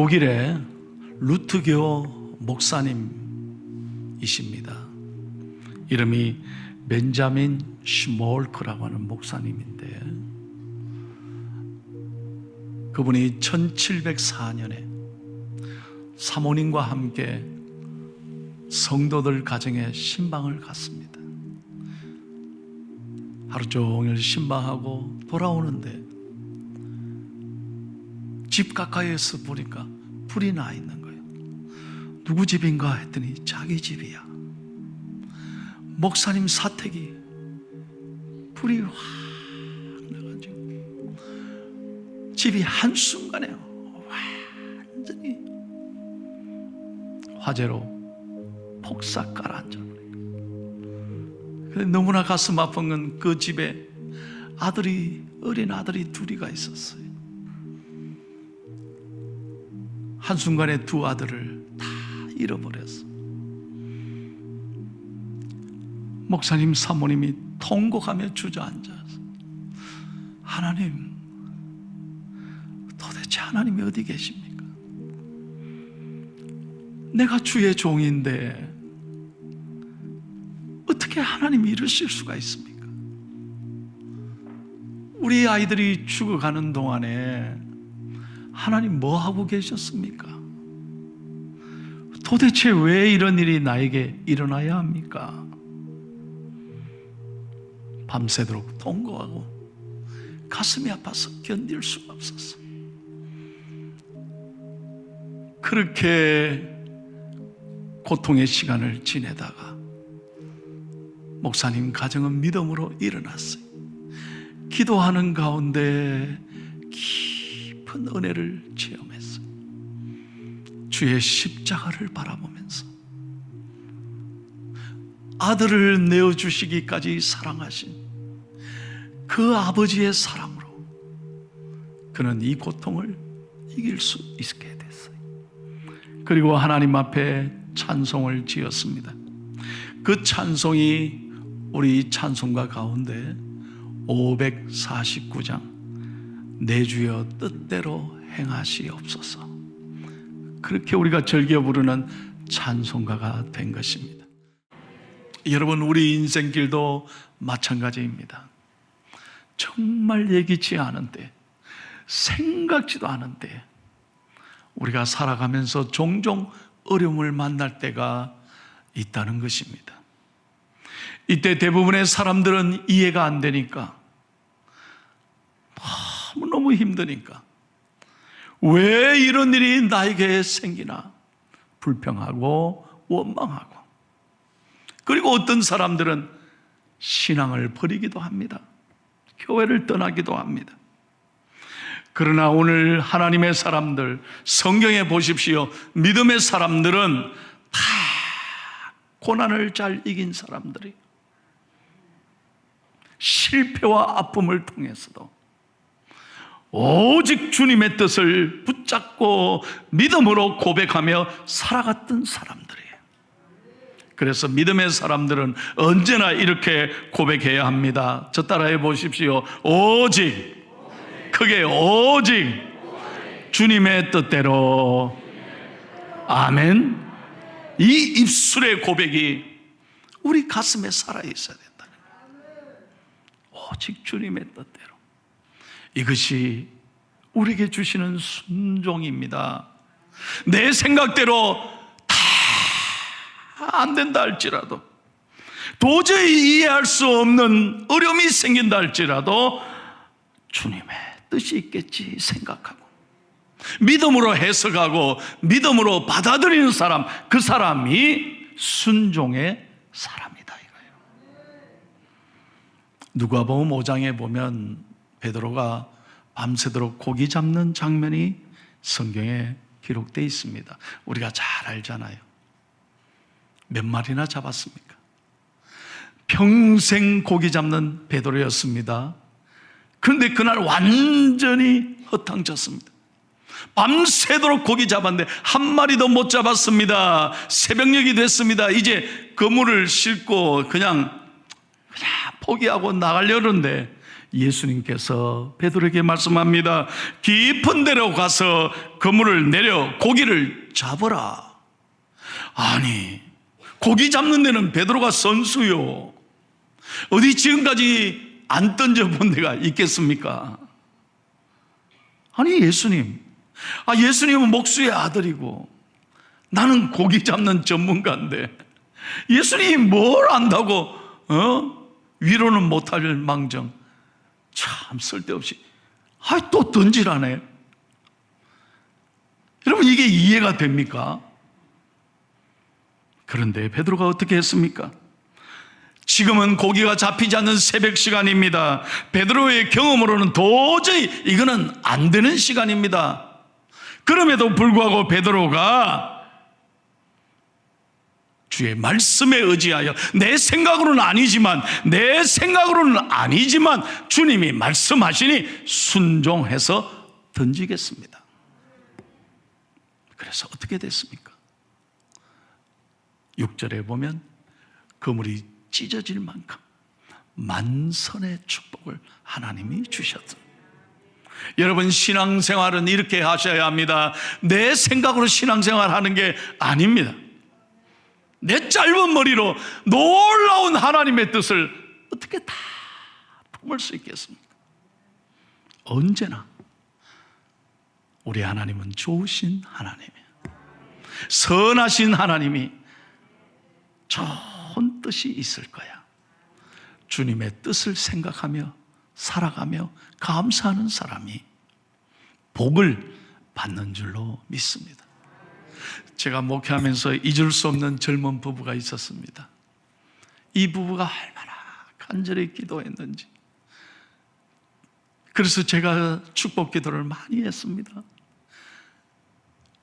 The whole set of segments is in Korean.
독일의 루트교 목사님이십니다. 이름이 벤자민 슈몰크라고 하는 목사님인데, 그분이 1704년에 사모님과 함께 성도들 가정에 신방을 갔습니다. 하루 종일 신방하고 돌아오는데 집 가까이에서 보니까 불이 나 있는 거예요. 누구 집인가 했더니 자기 집이야. 목사님 사택이 불이 확 나가지고 집이 한순간에 완전히 화재로 폭삭 가라앉아버린 거예요. 너무나 가슴 아픈 건 그 집에 어린 아들이 둘이가 있었어요. 한순간에 두 아들을 다 잃어버렸어. 목사님 사모님이 통곡하며 주저앉아서, 하나님, 도대체 하나님이 어디 계십니까? 내가 주의 종인데 어떻게 하나님이 이러실 수가 있습니까? 우리 아이들이 죽어가는 동안에 하나님 뭐 하고 계셨습니까? 도대체 왜 이런 일이 나에게 일어나야 합니까? 밤새도록 통곡하고 가슴이 아파서 견딜 수가 없었어. 그렇게 고통의 시간을 지내다가 목사님 가정은 믿음으로 일어났어요. 기도하는 가운데 깊은 은혜를 체험했어요. 주의 십자가를 바라보면서 아들을 내어주시기까지 사랑하신 그 아버지의 사랑으로 그는 이 고통을 이길 수 있게 됐어요. 그리고 하나님 앞에 찬송을 지었습니다. 그 찬송이 우리 찬송가 가운데 549장 내 주여 뜻대로 행하시옵소서, 그렇게 우리가 즐겨 부르는 찬송가가 된 것입니다. 여러분, 우리 인생길도 마찬가지입니다. 정말 예기치 않은데, 생각지도 않은데 우리가 살아가면서 종종 어려움을 만날 때가 있다는 것입니다. 이때 대부분의 사람들은 이해가 안 되니까, 너무 힘드니까 왜 이런 일이 나에게 생기나 불평하고 원망하고, 그리고 어떤 사람들은 신앙을 버리기도 합니다. 교회를 떠나기도 합니다. 그러나 오늘 하나님의 사람들, 성경에 보십시오. 믿음의 사람들은 다 고난을 잘 이긴 사람들이 실패와 아픔을 통해서도 오직 주님의 뜻을 붙잡고 믿음으로 고백하며 살아갔던 사람들이에요. 그래서 믿음의 사람들은 언제나 이렇게 고백해야 합니다. 저 따라해 보십시오. 오직, 크게 오직 주님의 뜻대로. 아멘. 이 입술의 고백이 우리 가슴에 살아있어야 된다. 오직 주님의 뜻대로. 이것이 우리에게 주시는 순종입니다. 내 생각대로 다 안 된다 할지라도, 도저히 이해할 수 없는 어려움이 생긴다 할지라도 주님의 뜻이 있겠지 생각하고 믿음으로 해석하고 믿음으로 받아들이는 사람, 그 사람이 순종의 사람이다 이거예요. 누가복음 5장에 보면 베드로가 밤새도록 고기 잡는 장면이 성경에 기록되어 있습니다. 우리가 잘 알잖아요. 몇 마리나 잡았습니까? 평생 고기 잡는 베드로였습니다. 그런데 그날 완전히 허탕쳤습니다. 밤새도록 고기 잡았는데 한 마리도 못 잡았습니다. 새벽녘이 됐습니다. 이제 그물을 싣고 그냥 포기하고 나가려는데 예수님께서 베드로에게 말씀합니다. 깊은 데로 가서 그물을 내려 고기를 잡으라. 아니, 고기 잡는 데는 베드로가 선수요. 어디 지금까지 안 던져본 데가 있겠습니까? 아니, 예수님은 목수의 아들이고 나는 고기 잡는 전문가인데 예수님이 뭘 안다고 위로는 못할 망정 참 쓸데없이 또 던지라네. 여러분, 이게 이해가 됩니까? 그런데 베드로가 어떻게 했습니까? 지금은 고기가 잡히지 않는 새벽 시간입니다. 베드로의 경험으로는 도저히 이거는 안 되는 시간입니다. 그럼에도 불구하고 베드로가 주의 말씀에 의지하여 내 생각으로는 아니지만 주님이 말씀하시니 순종해서 던지겠습니다. 그래서 어떻게 됐습니까? 6절에 보면 그물이 찢어질 만큼 만선의 축복을 하나님이 주셨다. 여러분, 신앙생활은 이렇게 하셔야 합니다. 내 생각으로 신앙생활하는 게 아닙니다. 내 짧은 머리로 놀라운 하나님의 뜻을 어떻게 다 품을 수 있겠습니까? 언제나 우리 하나님은 좋으신 하나님이에요. 선하신 하나님이 좋은 뜻이 있을 거야. 주님의 뜻을 생각하며 살아가며 감사하는 사람이 복을 받는 줄로 믿습니다. 제가 목회하면서 잊을 수 없는 젊은 부부가 있었습니다. 이 부부가 얼마나 간절히 기도했는지, 그래서 제가 축복 기도를 많이 했습니다.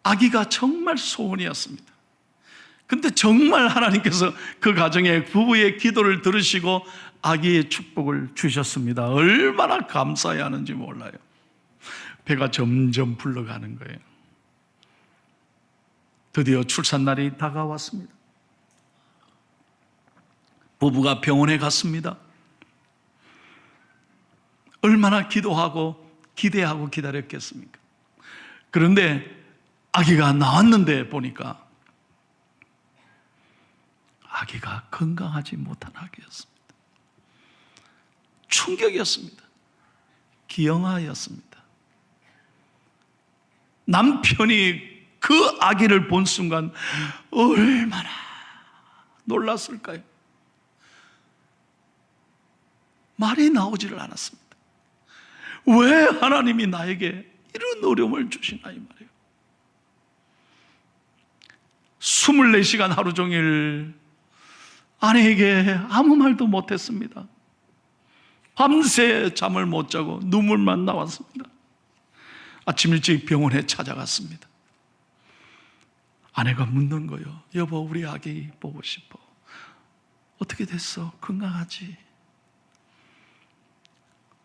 아기가 정말 소원이었습니다. 근데 정말 하나님께서 그 가정의 부부의 기도를 들으시고 아기의 축복을 주셨습니다. 얼마나 감사해야 하는지 몰라요. 배가 점점 불러가는 거예요. 드디어 출산날이 다가왔습니다. 부부가 병원에 갔습니다. 얼마나 기도하고 기대하고 기다렸겠습니까? 그런데 아기가 나왔는데 보니까 아기가 건강하지 못한 아기였습니다. 충격이었습니다. 기형아였습니다. 남편이 그 아기를 본 순간 얼마나 놀랐을까요? 말이 나오지를 않았습니다. 왜 하나님이 나에게 이런 어려움을 주시나 이 말이에요. 24시간 하루 종일 아내에게 아무 말도 못했습니다. 밤새 잠을 못 자고 눈물만 나왔습니다. 아침 일찍 병원에 찾아갔습니다. 아내가 묻는 거예요. 여보, 우리 아기 보고 싶어. 어떻게 됐어? 건강하지?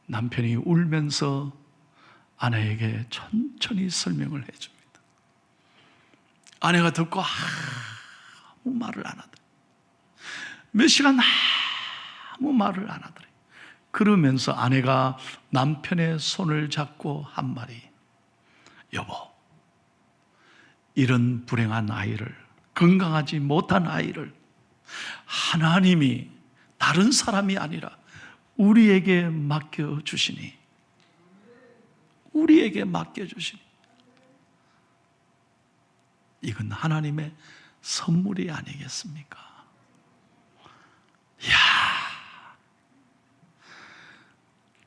남편이 울면서 아내에게 천천히 설명을 해줍니다. 아내가 듣고 아무 말을 안 하더래. 몇 시간 아무 말을 안 하더래. 그러면서 아내가 남편의 손을 잡고 한 말이, 여보, 이런 불행한 아이를, 건강하지 못한 아이를 하나님이 다른 사람이 아니라 우리에게 맡겨주시니, 이건 하나님의 선물이 아니겠습니까? 이야,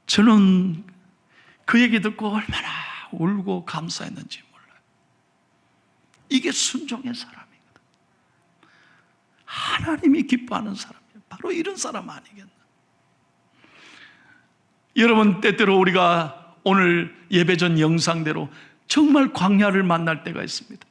저는 그 얘기 듣고 얼마나 울고 감사했는지 몰라요. 이게 순종의 사람이거든. 하나님이 기뻐하는 사람이에요. 바로 이런 사람 아니겠나? 여러분, 때때로 우리가 오늘 예배전 영상대로 정말 광야를 만날 때가 있습니다.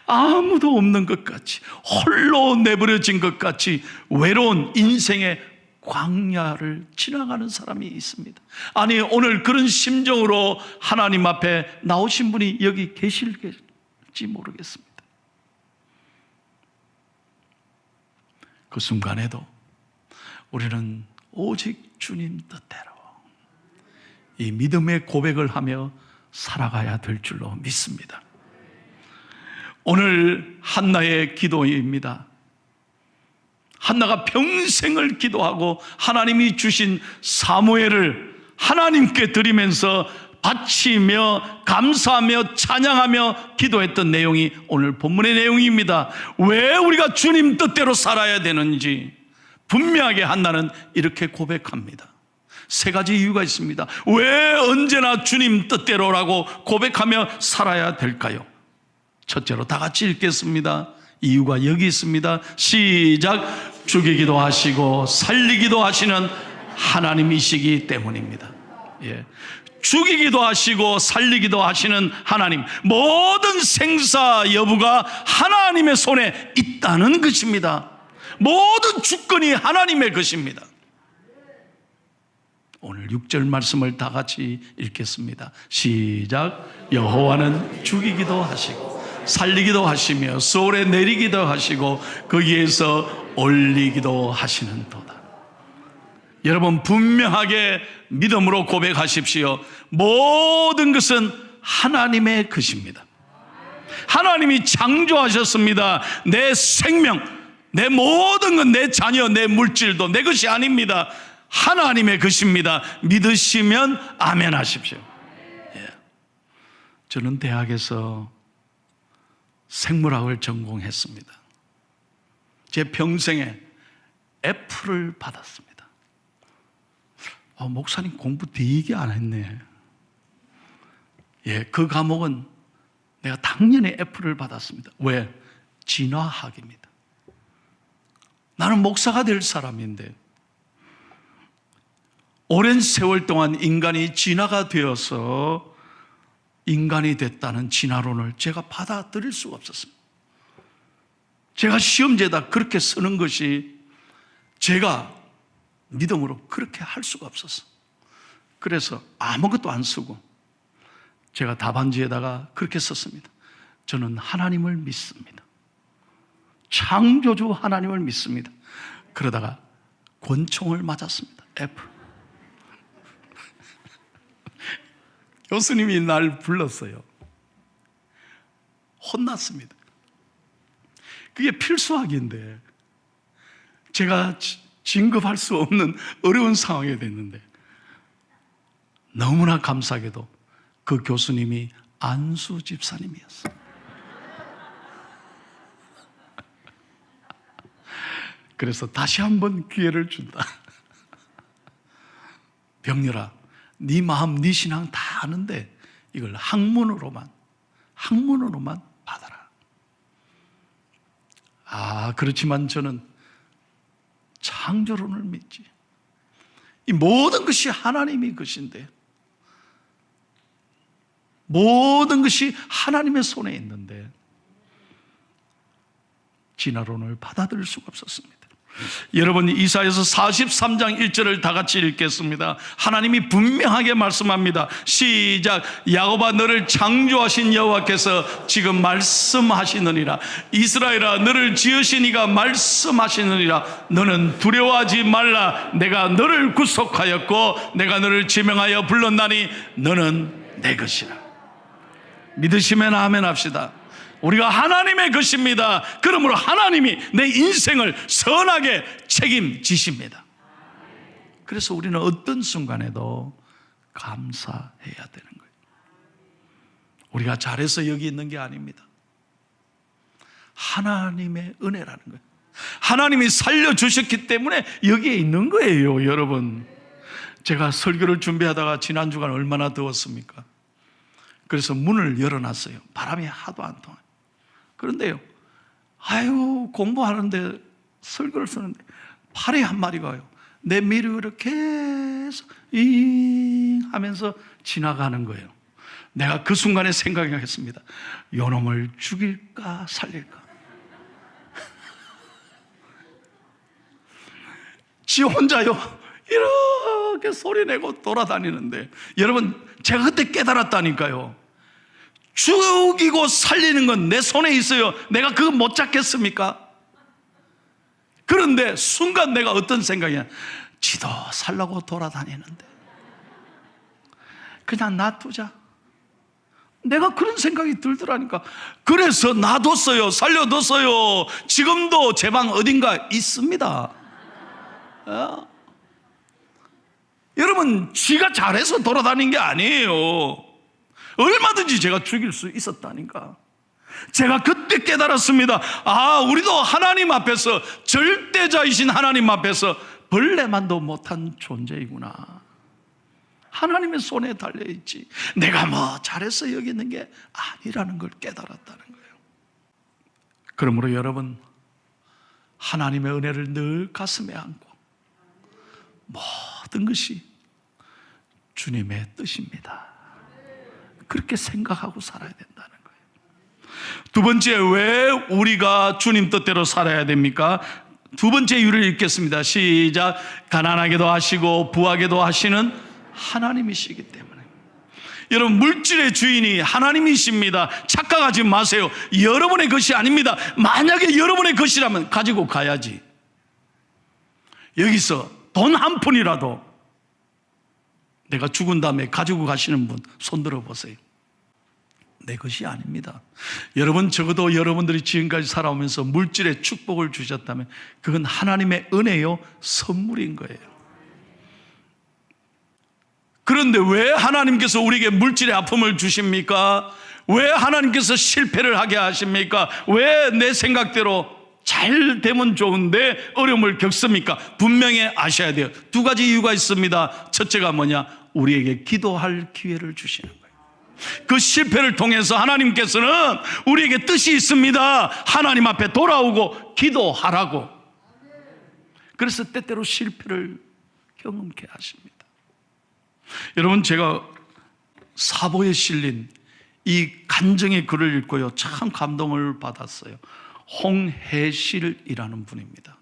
아무도 없는 것 같이, 홀로 내버려진 것 같이 외로운 인생의 광야를 지나가는 사람이 있습니다. 아니, 오늘 그런 심정으로 하나님 앞에 나오신 분이 여기 계실지 모르겠습니다. 그 순간에도 우리는 오직 주님 뜻대로, 이 믿음의 고백을 하며 살아가야 될 줄로 믿습니다. 오늘 한나의 기도입니다. 한나가 평생을 기도하고 하나님이 주신 사무엘을 하나님께 드리면서 바치며 감사하며 찬양하며 기도했던 내용이 오늘 본문의 내용입니다. 왜 우리가 주님 뜻대로 살아야 되는지 분명하게 한나는 이렇게 고백합니다. 세 가지 이유가 있습니다. 왜 언제나 주님 뜻대로라고 고백하며 살아야 될까요? 첫째로 다 같이 읽겠습니다. 이유가 여기 있습니다. 시작. 죽이기도 하시고 살리기도 하시는 하나님이시기 때문입니다. 예. 죽이기도 하시고 살리기도 하시는 하나님, 모든 생사 여부가 하나님의 손에 있다는 것입니다. 모든 주권이 하나님의 것입니다. 오늘 6절 말씀을 다 같이 읽겠습니다. 시작. 여호와는 죽이기도 하시고 살리기도 하시며 쏘에 내리기도 하시고 거기에서 올리기도 하시는도다. 여러분 분명하게 믿음으로 고백하십시오. 모든 것은 하나님의 것입니다. 하나님이 창조하셨습니다. 내 생명, 내 모든 건, 내 자녀, 내 물질도 내 것이 아닙니다. 하나님의 것입니다. 믿으시면 아멘 하십시오. 예. 저는 대학에서 생물학을 전공했습니다. 제 평생에 F를 받았습니다. 목사님 공부 되게 안 했네. 예, 그 과목은 내가 당연히 F를 받았습니다. 왜? 진화학입니다. 나는 목사가 될 사람인데 오랜 세월 동안 인간이 진화가 되어서 인간이 됐다는 진화론을 제가 받아들일 수가 없었습니다. 제가 시험지에다 그렇게 쓰는 것이 제가 믿음으로 그렇게 할 수가 없었어요. 그래서 아무것도 안 쓰고 제가 답안지에다가 그렇게 썼습니다. 저는 하나님을 믿습니다. 창조주 하나님을 믿습니다. 그러다가 권총을 맞았습니다. F. 교수님이 날 불렀어요. 혼났습니다. 그게 필수학인데 제가 진급할 수 없는 어려운 상황이 됐는데 너무나 감사하게도 그 교수님이 안수 집사님이었어요. 그래서 다시 한번 기회를 준다. 병렬아, 네 마음, 네 신앙 다 아는데 이걸 학문으로만 받아라. 그렇지만 저는 창조론을 믿지. 이 모든 것이 하나님의 것인데, 모든 것이 하나님의 손에 있는데 진화론을 받아들일 수가 없었습니다. 여러분, 이사야서 43장 1절을 다 같이 읽겠습니다. 하나님이 분명하게 말씀합니다. 시작. 야곱아, 너를 창조하신 여호와께서 지금 말씀하시느니라. 이스라엘아, 너를 지으신 이가 말씀하시느니라. 너는 두려워하지 말라. 내가 너를 구속하였고 내가 너를 지명하여 불렀나니 너는 내 것이라. 믿으시면 아멘 합시다. 우리가 하나님의 것입니다. 그러므로 하나님이 내 인생을 선하게 책임지십니다. 그래서 우리는 어떤 순간에도 감사해야 되는 거예요. 우리가 잘해서 여기 있는 게 아닙니다. 하나님의 은혜라는 거예요. 하나님이 살려주셨기 때문에 여기에 있는 거예요. 여러분, 제가 설교를 준비하다가 지난 주간 얼마나 더웠습니까? 그래서 문을 열어놨어요. 바람이 하도 안 통해요. 그런데요, 공부하는데 설교를 쓰는데 파리 한 마리가 와요. 내 미를 이렇게 해서 잉 하면서 지나가는 거예요. 내가 그 순간에 생각했습니다. 요놈을 죽일까 살릴까. 지 혼자요 이렇게 소리내고 돌아다니는데, 여러분, 제가 그때 깨달았다니까요. 죽이고 살리는 건 내 손에 있어요. 내가 그거 못 잡겠습니까? 그런데 순간 내가 어떤 생각이냐, 지도 살라고 돌아다니는데 그냥 놔두자. 내가 그런 생각이 들더라니까. 그래서 놔뒀어요. 살려뒀어요. 지금도 제 방 어딘가 있습니다. 여러분, 지가 잘해서 돌아다닌 게 아니에요. 얼마든지 제가 죽일 수 있었다니까. 제가 그때 깨달았습니다. 우리도 하나님 앞에서, 절대자이신 하나님 앞에서 벌레만도 못한 존재이구나. 하나님의 손에 달려있지 내가 뭐 잘해서 여기 있는 게 아니라는 걸 깨달았다는 거예요. 그러므로 여러분, 하나님의 은혜를 늘 가슴에 안고 모든 것이 주님의 뜻입니다, 그렇게 생각하고 살아야 된다는 거예요. 두 번째, 왜 우리가 주님 뜻대로 살아야 됩니까? 두 번째 이유를 읽겠습니다. 시작. 가난하게도 하시고 부하게도 하시는 하나님이시기 때문에. 여러분, 물질의 주인이 하나님이십니다. 착각하지 마세요. 여러분의 것이 아닙니다. 만약에 여러분의 것이라면 가지고 가야지. 여기서 돈 한 푼이라도 내가 죽은 다음에 가지고 가시는 분 손 들어 보세요. 내 것이 아닙니다. 여러분, 적어도 여러분들이 지금까지 살아오면서 물질의 축복을 주셨다면 그건 하나님의 은혜요, 선물인 거예요. 그런데 왜 하나님께서 우리에게 물질의 아픔을 주십니까? 왜 하나님께서 실패를 하게 하십니까? 왜 내 생각대로 잘 되면 좋은데 어려움을 겪습니까? 분명히 아셔야 돼요. 두 가지 이유가 있습니다. 첫째가 뭐냐? 우리에게 기도할 기회를 주시는 거예요. 그 실패를 통해서 하나님께서는 우리에게 뜻이 있습니다. 하나님 앞에 돌아오고 기도하라고. 그래서 때때로 실패를 경험케 하십니다. 여러분, 제가 사보에 실린 이 간증의 글을 읽고요, 참 감동을 받았어요. 홍해실이라는 분입니다.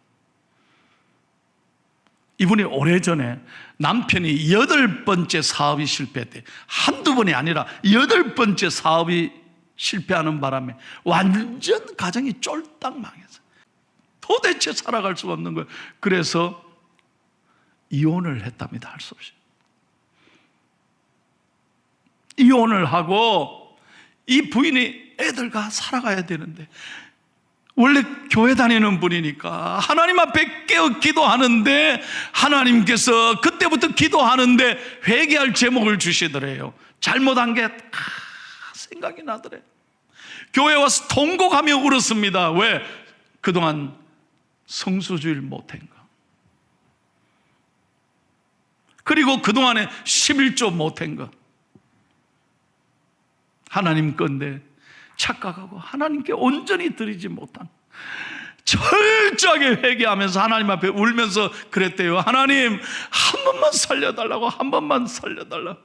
이분이 오래전에 남편이 8번째 사업이 실패했대요. 한두 번이 아니라 8번째 사업이 실패하는 바람에 완전 가정이 쫄딱 망했어요. 도대체 살아갈 수가 없는 거예요. 그래서 이혼을 했답니다. 할 수 없이 이혼을 하고, 이 부인이 애들과 살아가야 되는데, 원래 교회 다니는 분이니까 하나님 앞에 깨어 기도하는데, 하나님께서 그때부터 기도하는데 회개할 제목을 주시더래요. 잘못한 게 생각이 나더래요. 교회 와서 통곡하며 울었습니다. 왜? 그동안 성수주일 못한 거, 그리고 그동안에 11조 못한 거, 하나님 건데 착각하고 하나님께 온전히 드리지 못한, 철저하게 회개하면서 하나님 앞에 울면서 그랬대요. 하나님, 한 번만 살려달라고, 한 번만 살려달라고.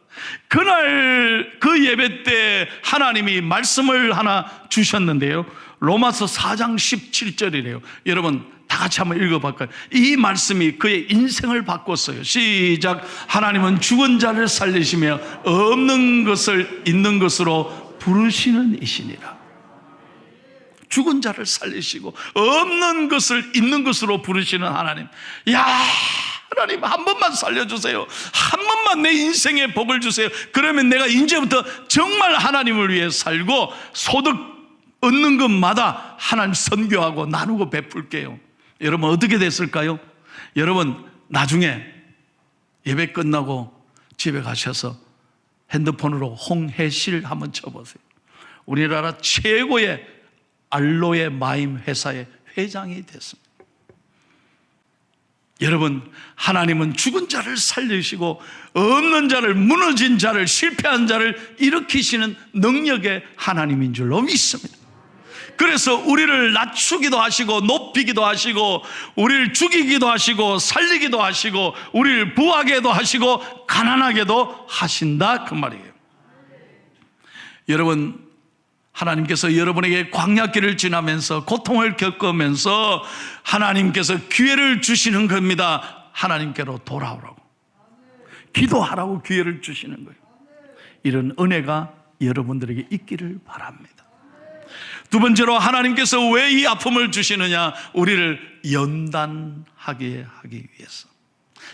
그날 그 예배 때 하나님이 말씀을 하나 주셨는데요, 로마서 4장 17절이래요. 여러분, 다 같이 한번 읽어볼까요? 이 말씀이 그의 인생을 바꿨어요. 시작. 하나님은 죽은 자를 살리시며 없는 것을 있는 것으로 부르시는 이시니라. 죽은 자를 살리시고 없는 것을 있는 것으로 부르시는 하나님. 야, 하나님, 한 번만 살려주세요. 한 번만 내 인생에 복을 주세요. 그러면 내가 이제부터 정말 하나님을 위해 살고 소득 얻는 것마다 하나님 선교하고 나누고 베풀게요. 여러분, 어떻게 됐을까요? 여러분, 나중에 예배 끝나고 집에 가셔서 핸드폰으로 홍해실 한번 쳐보세요. 우리나라 최고의 알로에 마임 회사의 회장이 됐습니다. 여러분, 하나님은 죽은 자를 살리시고 없는 자를, 무너진 자를, 실패한 자를 일으키시는 능력의 하나님인 줄로 믿습니다. 그래서 우리를 낮추기도 하시고 높이기도 하시고 우리를 죽이기도 하시고 살리기도 하시고 우리를 부하게도 하시고 가난하게도 하신다, 그 말이에요. 여러분, 하나님께서 여러분에게 광야길을 지나면서 고통을 겪으면서 하나님께서 기회를 주시는 겁니다. 하나님께로 돌아오라고, 기도하라고 기회를 주시는 거예요. 이런 은혜가 여러분들에게 있기를 바랍니다. 두 번째로, 하나님께서 왜 이 아픔을 주시느냐? 우리를 연단하게 하기 위해서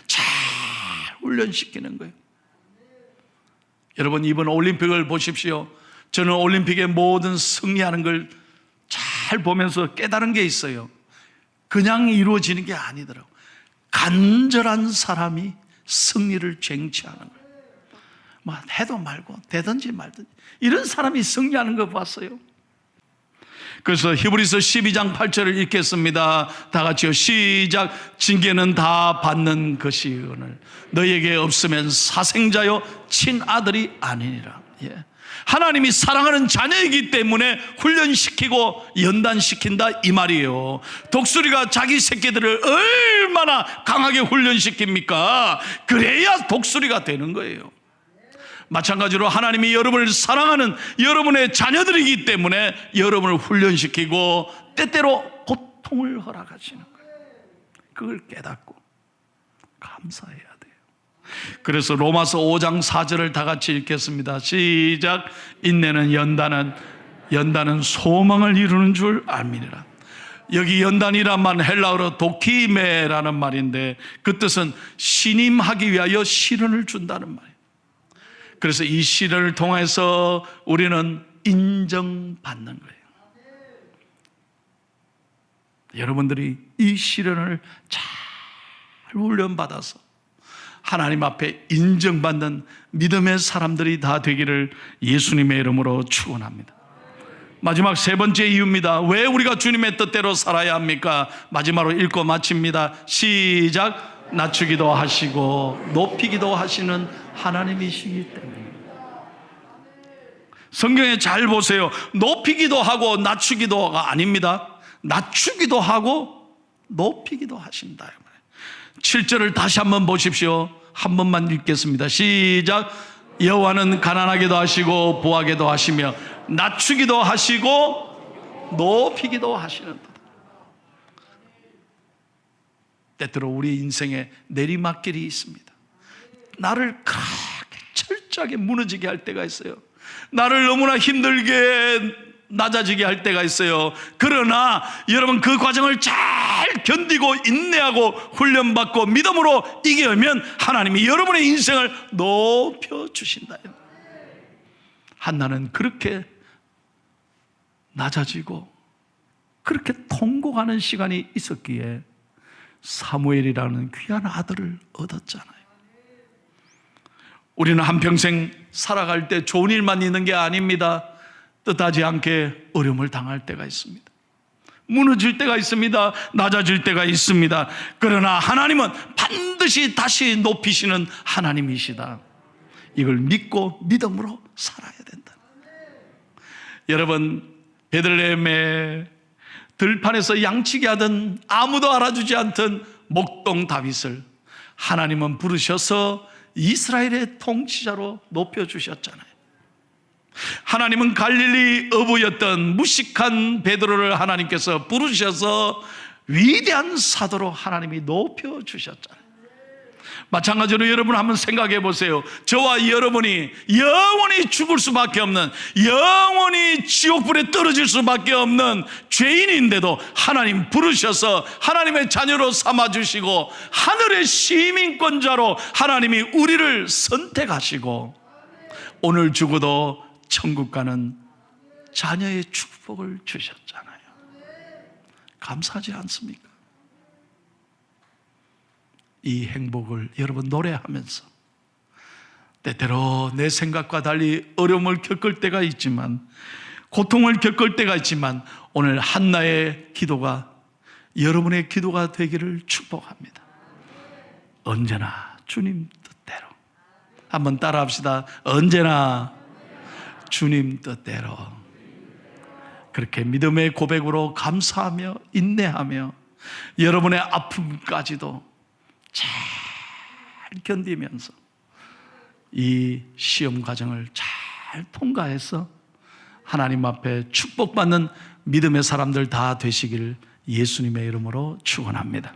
잘 훈련시키는 거예요. 여러분, 이번 올림픽을 보십시오. 저는 올림픽의 모든 승리하는 걸 잘 보면서 깨달은 게 있어요. 그냥 이루어지는 게 아니더라고요. 간절한 사람이 승리를 쟁취하는 거예요. 뭐 해도 말고 되든지 말든지 이런 사람이 승리하는 거 봤어요. 그래서 히브리서 12장 8절을 읽겠습니다. 다 같이요. 시작. 징계는 다 받는 것이거늘 너에게 없으면 사생자요 친아들이 아니니라. 예. 하나님이 사랑하는 자녀이기 때문에 훈련시키고 연단시킨다 이 말이에요. 독수리가 자기 새끼들을 얼마나 강하게 훈련시킵니까? 그래야 독수리가 되는 거예요. 마찬가지로 하나님이 여러분을 사랑하는 여러분의 자녀들이기 때문에 여러분을 훈련시키고 때때로 고통을 허락하시는 거예요. 그걸 깨닫고 감사해야 돼요. 그래서 로마서 5장 4절을 다 같이 읽겠습니다. 시작. 인내는 연단은 소망을 이루는 줄 알미니라. 여기 연단이란 말 헬라어로 도키메라는 말인데 그 뜻은 신임하기 위하여 시련을 준다는 말이에요. 그래서 이 시련을 통해서 우리는 인정받는 거예요. 여러분들이 이 시련을 잘 훈련받아서 하나님 앞에 인정받는 믿음의 사람들이 다 되기를 예수님의 이름으로 축원합니다. 마지막 세 번째 이유입니다. 왜 우리가 주님의 뜻대로 살아야 합니까? 마지막으로 읽고 마칩니다. 시작. 낮추기도 하시고 높이기도 하시는 하나님이시기 때문에. 성경에 잘 보세요. 높이기도 하고 낮추기도가 아닙니다. 낮추기도 하고 높이기도 하신다. 7절을 다시 한번 보십시오. 한 번만 읽겠습니다. 시작. 여호와는 가난하게도 하시고 부하게도 하시며 낮추기도 하시고 높이기도 하시는다. 때때로 우리 인생에 내리막길이 있습니다. 나를 그렇게 철저하게 무너지게 할 때가 있어요. 나를 너무나 힘들게 낮아지게 할 때가 있어요. 그러나 여러분 그 과정을 잘 견디고 인내하고 훈련받고 믿음으로 이겨면 하나님이 여러분의 인생을 높여주신다. 한나는 그렇게 낮아지고 그렇게 통곡하는 시간이 있었기에 사무엘이라는 귀한 아들을 얻었잖아요. 우리는 한평생 살아갈 때 좋은 일만 있는 게 아닙니다. 뜻하지 않게 어려움을 당할 때가 있습니다. 무너질 때가 있습니다. 낮아질 때가 있습니다. 그러나 하나님은 반드시 다시 높이시는 하나님이시다. 이걸 믿고 믿음으로 살아야 된다. 여러분, 베들레헴에 들판에서 양치기 하던 아무도 알아주지 않던 목동 다윗을 하나님은 부르셔서 이스라엘의 통치자로 높여주셨잖아요. 하나님은 갈릴리 어부였던 무식한 베드로를 하나님께서 부르셔서 위대한 사도로 하나님이 높여주셨잖아요. 마찬가지로 여러분 한번 생각해 보세요. 저와 여러분이 영원히 죽을 수밖에 없는, 영원히 지옥불에 떨어질 수밖에 없는 죄인인데도 하나님 부르셔서 하나님의 자녀로 삼아주시고 하늘의 시민권자로 하나님이 우리를 선택하시고 오늘 죽어도 천국 가는 자녀의 축복을 주셨잖아요. 감사하지 않습니까? 이 행복을 여러분 노래하면서 때때로 내 생각과 달리 어려움을 겪을 때가 있지만, 고통을 겪을 때가 있지만 오늘 한나의 기도가 여러분의 기도가 되기를 축복합니다. 언제나 주님 뜻대로. 한번 따라 합시다. 언제나 주님 뜻대로. 그렇게 믿음의 고백으로 감사하며 인내하며 여러분의 아픔까지도 잘 견디면서 이 시험 과정을 잘 통과해서 하나님 앞에 축복받는 믿음의 사람들 다 되시기를 예수님의 이름으로 축원합니다.